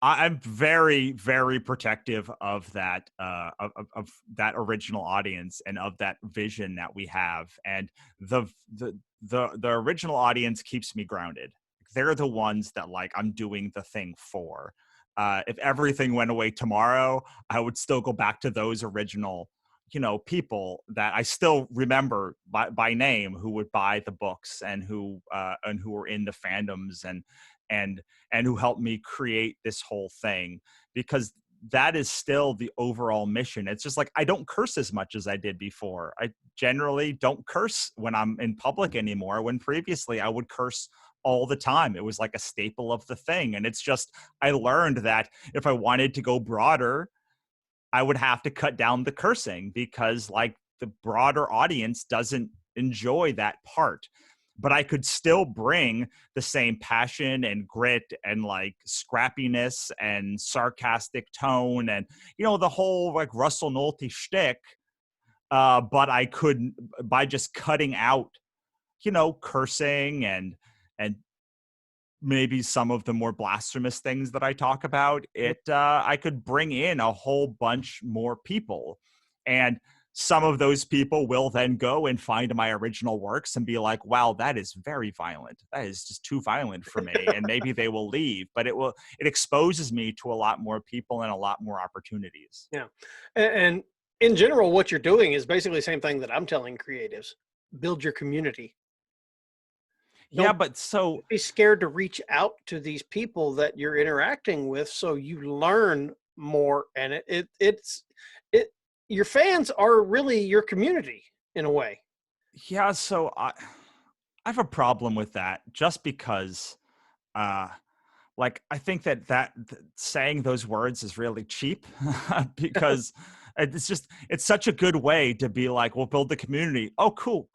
I'm very, very protective of that of that original audience and of that vision that we have. And the original audience keeps me grounded. They're the ones that like I'm doing the thing for. If everything went away tomorrow, I would still go back to those original, people that I still remember by name, who would buy the books and who were in the fandoms and who helped me create this whole thing, because that is still the overall mission. It's just like I don't curse as much as I did before. I generally don't curse when I'm in public anymore, when previously I would curse all the time. It was like a staple of the thing. And it's just, I learned that if I wanted to go broader, I would have to cut down the cursing, because like the broader audience doesn't enjoy that part. but I could still bring the same passion and grit and like scrappiness and sarcastic tone and, you know, the whole like Russell Nohelty shtick. But I couldn't, by just cutting out, you know, cursing and maybe some of the more blasphemous things that I talk about, I could bring in a whole bunch more people. And some of those people will then go and find my original works and be like, wow, that is very violent. That is just too violent for me. And maybe they will leave, but it exposes me to a lot more people and a lot more opportunities. Yeah. And in general, what you're doing is basically the same thing that I'm telling creatives: build your community. Yeah, Don't but so be scared to reach out to these people that you're interacting with, so you learn more. And it's your fans are really your community in a way. yeah, so I have a problem with that just because uh like I think that saying those words is really cheap because it's such a good way to be like, we'll build the community. Oh, cool.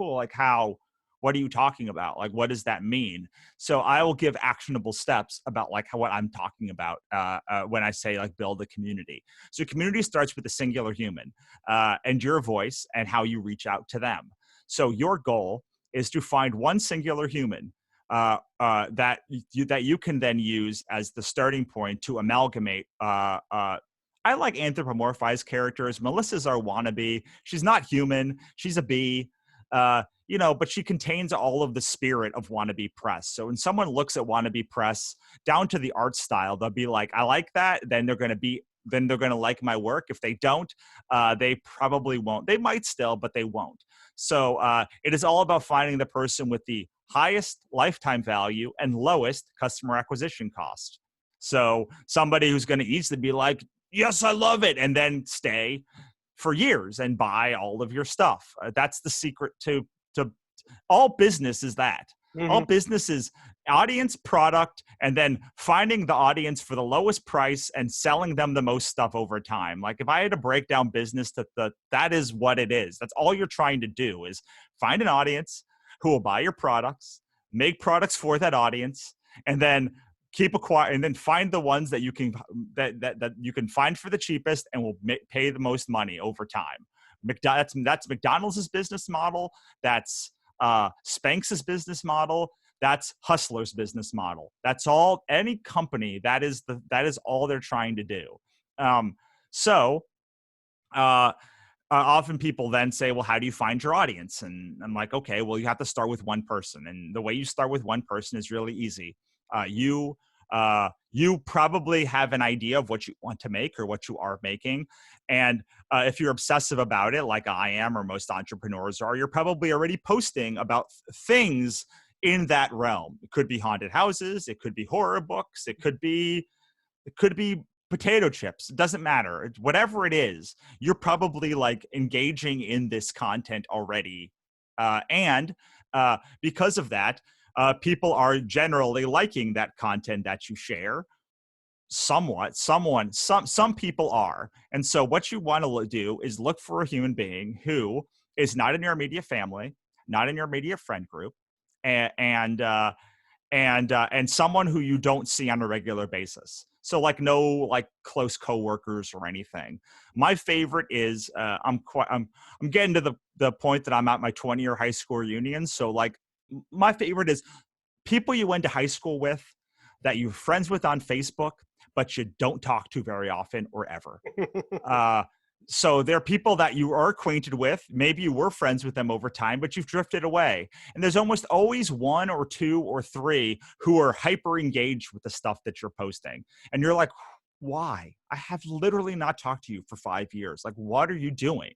Like how, what are you talking about? Like, what does that mean? So I will give actionable steps about like what I'm talking about when I say like build a community. So community starts with a singular human and your voice and how you reach out to them. So your goal is to find one singular human that you can then use as the starting point to amalgamate. I like anthropomorphized characters. Melissa's our wannabe. She's not human. She's a bee. You know, but she contains all of the spirit of Wannabe Press. So when someone looks at Wannabe Press, down to the art style, they'll be like, I like that. Then they're going to like my work. If they don't, they probably won't. They might still, but they won't. So it is all about finding the person with the highest lifetime value and lowest customer acquisition cost. So somebody who's going to easily be like, yes, I love it, and then stay for years and buy all of your stuff. That's the secret to all business is that. Mm-hmm. All business is audience, product, and then finding the audience for the lowest price and selling them the most stuff over time. Like if I had to break down business, that is what it is. That's all you're trying to do is find an audience who will buy your products, make products for that audience, and then and then find the ones that you can that you can find for the cheapest and will pay the most money over time. That's McDonald's business model. That's Spanx's business model. That's Hustler's business model. That's all. Any company that is all they're trying to do. Often people then say, well, how do you find your audience? And I'm like, okay, well, you have to start with one person. And the way you start with one person is really easy. You probably have an idea of what you want to make or what you are making. And if you're obsessive about it, like I am, or most entrepreneurs are, you're probably already posting about things in that realm. It could be haunted houses. It could be horror books. It could be potato chips. It doesn't matter. Whatever it is, you're probably like engaging in this content already. And because of that, people are generally liking that content that you share. Some people are. And so what you want to do is look for a human being who is not in your immediate family, not in your immediate friend group, and someone who you don't see on a regular basis. So like no like close coworkers or anything. My favorite is I'm getting to the point that I'm at my 20-year high school reunion. So like my favorite is people you went to high school with that you're friends with on Facebook, but you don't talk to very often or ever. So there are people that you are acquainted with. Maybe you were friends with them over time, but you've drifted away. And there's almost always one or two or three who are hyper engaged with the stuff that you're posting. And you're like, why? I have literally not talked to you for 5 years. Like, what are you doing?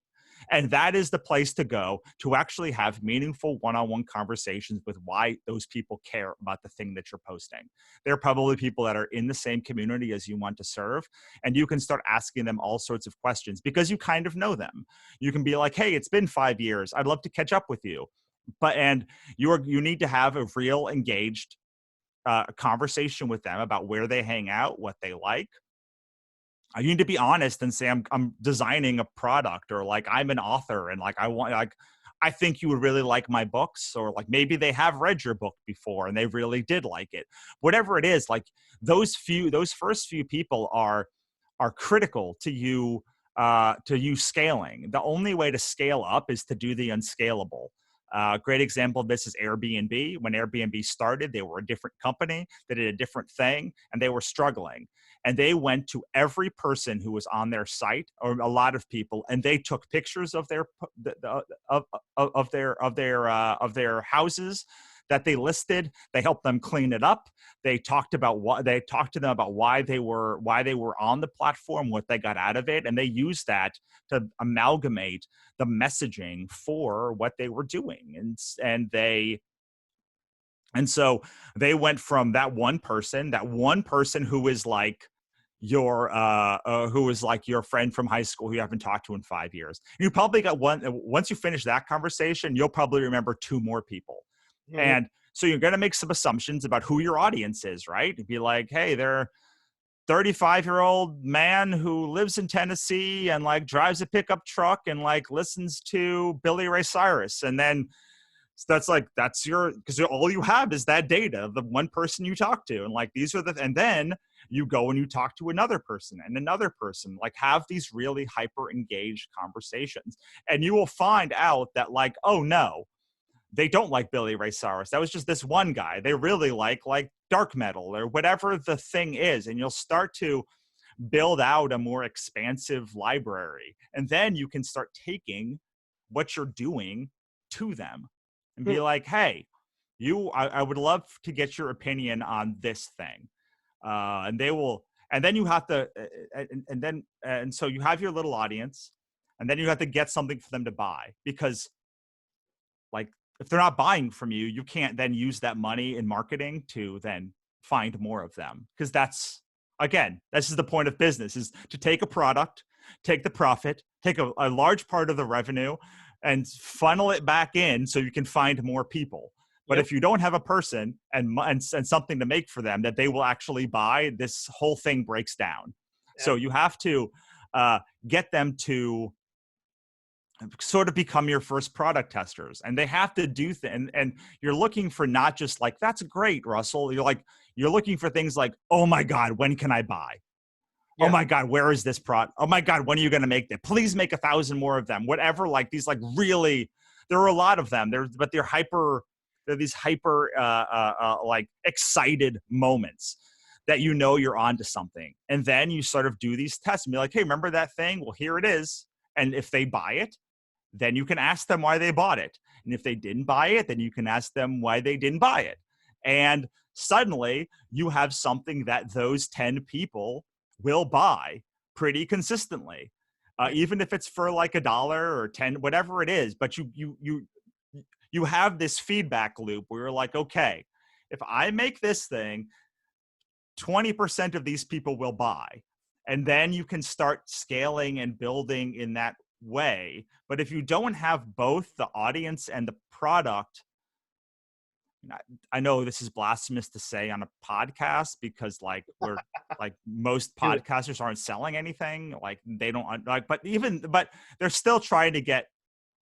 And that is the place to go to actually have meaningful one-on-one conversations with why those people care about the thing that you're posting. They're probably people that are in the same community as you want to serve. And you can start asking them all sorts of questions because you kind of know them. You can be like, hey, it's been 5 years. I'd love to catch up with you. And you need to have a real engaged conversation with them about where they hang out, what they like. You need to be honest and say, I'm designing a product, or like I'm an author and like I I think you would really like my books, or like maybe they have read your book before and they really did like it. Whatever it is, like those first few people are critical to you scaling. The only way to scale up is to do the unscalable. Great example of this is Airbnb. When Airbnb started, they were a different company. They did a different thing, and they were struggling. And they went to every person who was on their site, or a lot of people, and they took pictures of their houses that they listed. They helped them clean it up. They talked to them about why they were on the platform, what they got out of it, and they used that to amalgamate the messaging for what they were doing. And so they went from that one person who is like your friend from high school who you haven't talked to in 5 years. You probably got one. Once you finish that conversation, you'll probably remember 2 more people. Mhm. And so you're going to make some assumptions about who your audience is, right? Be like, hey, they're 35-year-old man who lives in Tennessee and like drives a pickup truck and like listens to Billy Ray Cyrus. And then that's your, because all you have is that data, the one person you talk to. And like, and then you go and you talk to another person and another person, like have these really hyper engaged conversations. And you will find out that like, oh no, they don't like Billy Ray Cyrus. That was just this one guy. They really like dark metal or whatever the thing is. And you'll start to build out a more expansive library. And then you can start taking what you're doing to them and be like, hey, I would love to get your opinion on this thing. And they will, and then you have to, and so you have your little audience, and then you have to get something for them to buy, because like, if they're not buying from you, you can't then use that money in marketing to then find more of them. Because this is the point of business, is to take a product, take the profit, take a large part of the revenue and funnel it back in so you can find more people. But if you don't have a person and something to make for them that they will actually buy, this whole thing breaks down. Yep. So you have to get them to sort of become your first product testers, and they have to do and you're looking for not just like, that's great, Russell. You're looking for things like, oh my God, when can I buy? Yeah. Oh my God, where is this product? Oh my God, when are you going to make that? Please make 1,000 more of them. Whatever, like these, like really, there are a lot of them. They're these hyper like excited moments that you're onto something. And then you sort of do these tests and be like, hey, remember that thing? Well, here it is. And if they buy it, then you can ask them why they bought it. And if they didn't buy it, then you can ask them why they didn't buy it. And suddenly you have something that those 10 people will buy pretty consistently, even if it's for like $1 or 10, whatever it is. But you have this feedback loop where you're like, okay, if I make this thing, 20% of these people will buy. And then you can start scaling and building in that way. But if you don't have both the audience and the product, I know this is blasphemous to say on a podcast, because like we're like most podcasters aren't selling anything, like they don't like, but they're still trying to get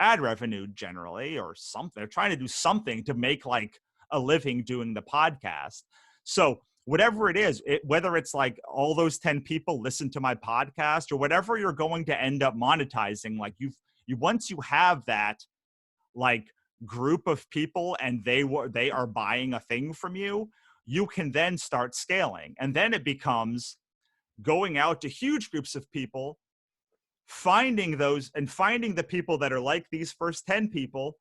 ad revenue generally or something. They're trying to do something to make like a living doing the podcast. So whatever it is, whether it's like all those 10 people listen to my podcast or whatever you're going to end up monetizing, like once you have that like group of people and they are buying a thing from you, you can then start scaling. And then it becomes going out to huge groups of people, finding the people that are like these first 10 people,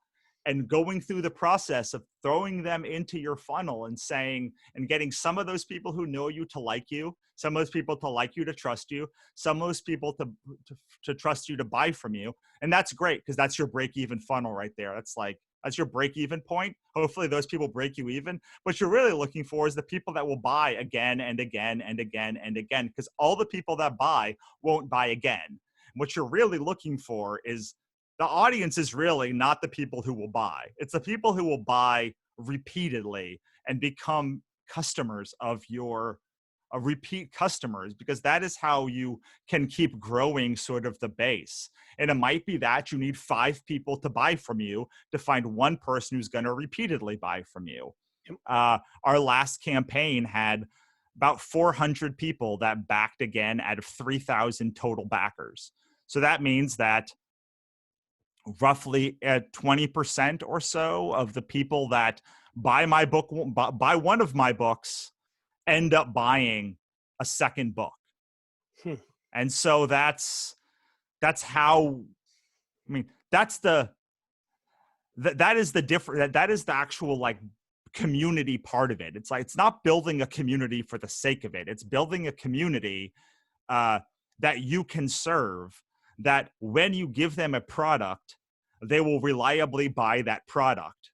and going through the process of throwing them into your funnel and getting some of those people who know you to like you, some of those people to like you, to trust you, some of those people to trust you to buy from you. And that's great, because that's your break-even funnel right there. That's your break-even point. Hopefully those people break you even. What you're really looking for is the people that will buy again and again and again and again, because all the people that buy won't buy again. What you're really looking for is the audience is really not the people who will buy. It's the people who will buy repeatedly and become customers of your repeat customers, because that is how you can keep growing sort of the base. And it might be that you need 5 people to buy from you to find one person who's going to repeatedly buy from you. Our last campaign had about 400 people that backed again out of 3,000 total backers. So that means that roughly at 20% or so of the people that buy my book, buy one of my books, end up buying a second book. And so that's how, I mean, that is the different, that is the actual like community part of it. It's like, it's not building a community for the sake of it. It's building a community that you can serve, that when you give them a product, they will reliably buy that product.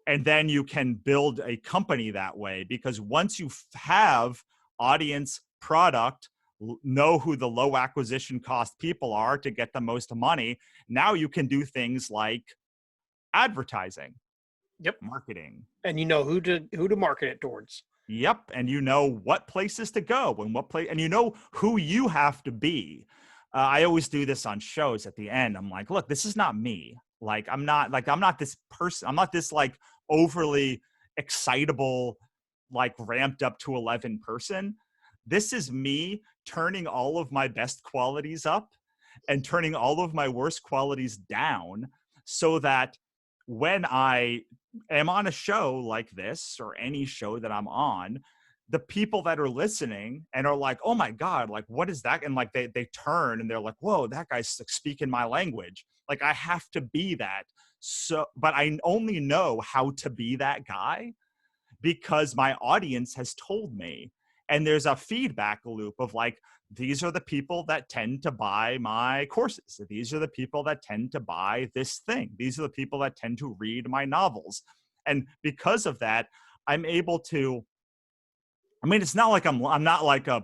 And then you can build a company that way, because once you have audience, product, know who the low acquisition cost people are to get the most money, now you can do things like advertising. Yep. Marketing. And you know who to market it towards. Yep. And you know what places to go and what place, and you know who you have to be. I always do this on shows at the end. I'm like, look, this is not me. Like, I'm not this person. I'm not this like overly excitable, like ramped up to 11 person. This is me turning all of my best qualities up and turning all of my worst qualities down, so that when I am on a show like this, or any show that I'm on, the people that are listening and are like, oh my God, like, what is that? And like, they turn and they're like, whoa, that guy's like speaking my language. Like, I have to be that. So, but I only know how to be that guy because my audience has told me. And there's a feedback loop of like, these are the people that tend to buy my courses. These are the people that tend to buy this thing. These are the people that tend to read my novels. And because of that, I'm able to, I mean, it's not like I'm not like a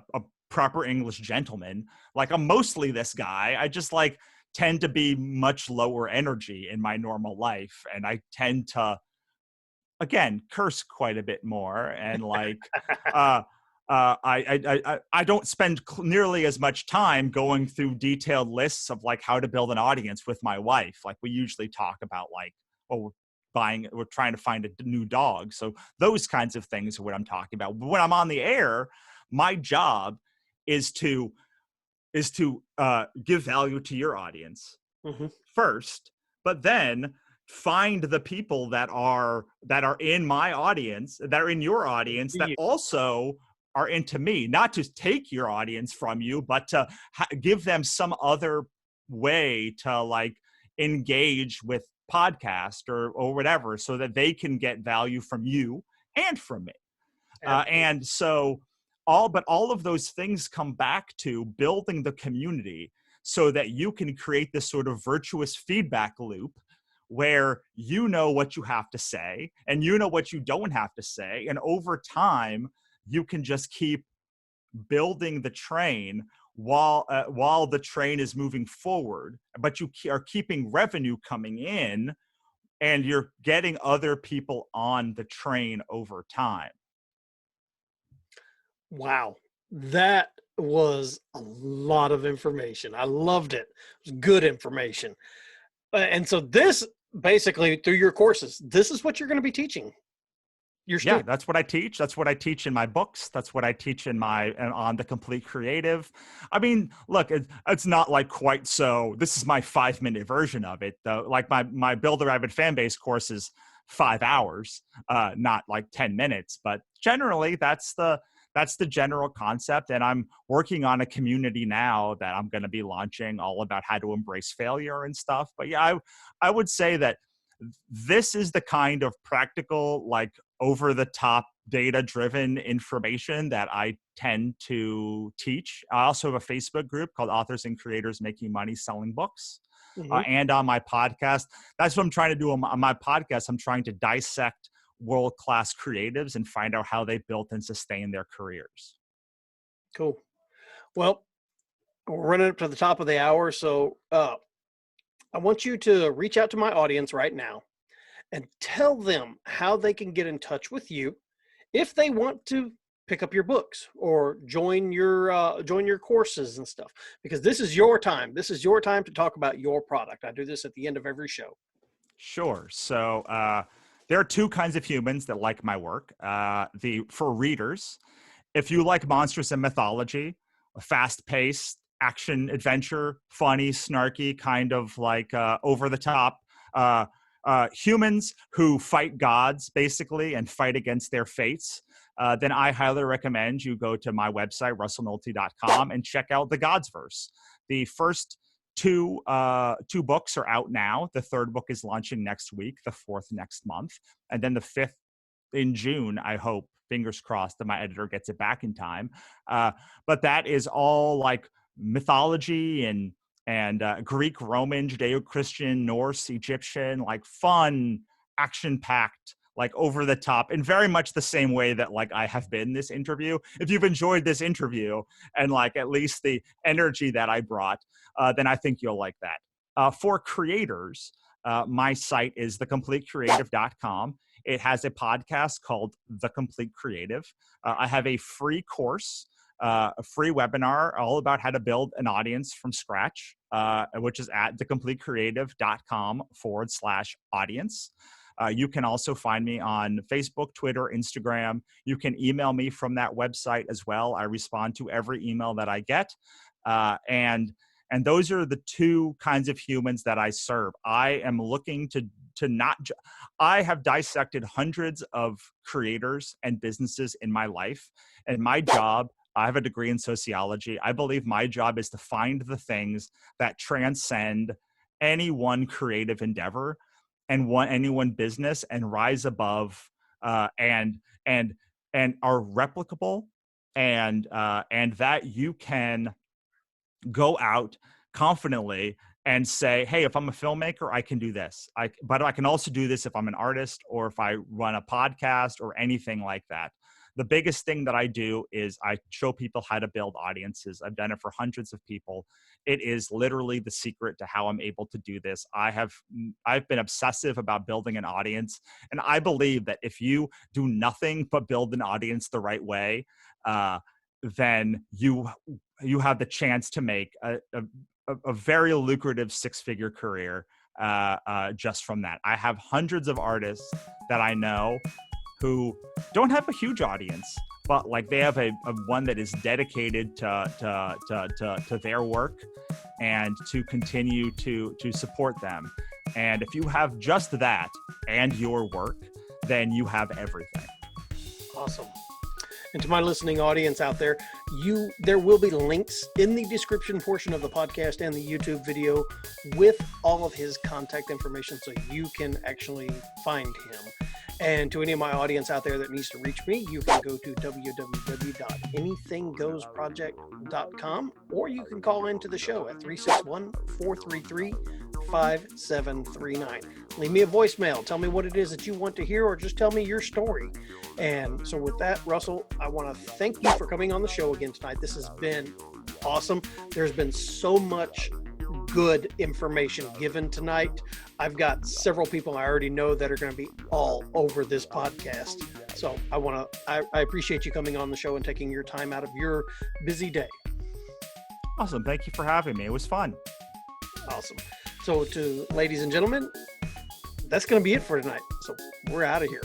proper English gentleman. Like, I'm mostly this guy. I just like tend to be much lower energy in my normal life. And I tend to, again, curse quite a bit more. And like, I don't spend nearly as much time going through detailed lists of like how to build an audience with my wife. Like, we usually talk about like, well, we're trying to find a new dog. So those kinds of things are what I'm talking about. But when I'm on the air, my job is to give value to your audience first, but then find the people that are in my audience, that are in your audience, that also are into me, not to take your audience from you, but to give them some other way to like engage with podcast or whatever, so that they can get value from you and from me. And so all of those things come back to building the community, so that you can create this sort of virtuous feedback loop where you know what you have to say and you know what you don't have to say. And over time, you can just keep building the train while the train is moving forward, but you are keeping revenue coming in and you're getting other people on the train over time. Wow. That was a lot of information. I loved it. It was good information. And so this, basically, through your courses, this is what you're going to be teaching. Yeah, that's what I teach. That's what I teach in my books. That's what I teach on the Complete Creative. I mean, look, it's not like quite so. This is my 5-minute version of it, though. Like my Build a Rabid fan base course is 5 hours, not like 10 minutes. But generally, that's the general concept. And I'm working on a community now that I'm going to be launching, all about how to embrace failure and stuff. But yeah, I would say that this is the kind of practical, like over the top, data driven information that I tend to teach. I also have a Facebook group called Authors and Creators Making Money Selling Books. And on my podcast, that's what I'm trying to do on my podcast. I'm trying to dissect world-class creatives and find out how they built and sustain their careers. Cool. Well, we're running up to the top of the hour. So I want you to reach out to my audience right now and tell them how they can get in touch with you if they want to pick up your books or join your courses and stuff, because this is your time. This is your time to talk about your product. I do this at the end of every show. Sure. So there are two kinds of humans that like my work. For readers, if you like monsters and mythology, a fast-paced action adventure, funny, snarky, kind of like over the top humans who fight gods basically and fight against their fates, then I highly recommend you go to my website, russellnohelty.com, and check out the Godsverse. The first two books are out now. The third book is launching next week, the fourth next month, and then the fifth in June, I hope. Fingers crossed that my editor gets it back in time. But that is all like mythology and Greek, Roman, Judeo-Christian, Norse, Egyptian, like fun, action-packed, like over the top, in very much the same way that like I have been this interview. If you've enjoyed this interview and like at least the energy that I brought, then I think you'll like that. For creators, my site is thecompletecreative.com. It has a podcast called The Complete Creative. I have a free course, a free webinar all about how to build an audience from scratch, which is at thecompletecreative.com/audience. You can also find me on Facebook, Twitter, Instagram. You can email me from that website as well. I respond to every email that I get. And those are the two kinds of humans that I serve. I am looking to I have dissected hundreds of creators and businesses in my life. And my job, I have a degree in sociology. I believe my job is to find the things that transcend any one creative endeavor and any one business and rise above and are replicable and that you can go out confidently and say, hey, if I'm a filmmaker, I can do this. But I can also do this if I'm an artist or if I run a podcast or anything like that. The biggest thing that I do is I show people how to build audiences. I've done it for hundreds of people. It is literally the secret to how I'm able to do this. I've been obsessive about building an audience. And I believe that if you do nothing but build an audience the right way, then you have the chance to make a very lucrative six-figure career just from that. I have hundreds of artists that I know who don't have a huge audience, but like they have a one that is dedicated to their work and to continue to support them. And if you have just that and your work, then you have everything. Awesome. And to my listening audience out there, there will be links in the description portion of the podcast and the YouTube video with all of his contact information so you can actually find him. And to any of my audience out there that needs to reach me, you can go to www.anythinggoesproject.com, or you can call into the show at 361-433-5739. Leave me a voicemail. Tell me what it is that you want to hear, or just tell me your story. And so with that, Russell, I want to thank you for coming on the show again tonight. This has been awesome. There's been so much good information given tonight. I've got several people I already know that are going to be all over this podcast. So I appreciate you coming on the show and taking your time out of your busy day. Awesome. Thank you for having me. It was fun. Awesome. So to ladies and gentlemen, that's going to be it for tonight. So we're out of here.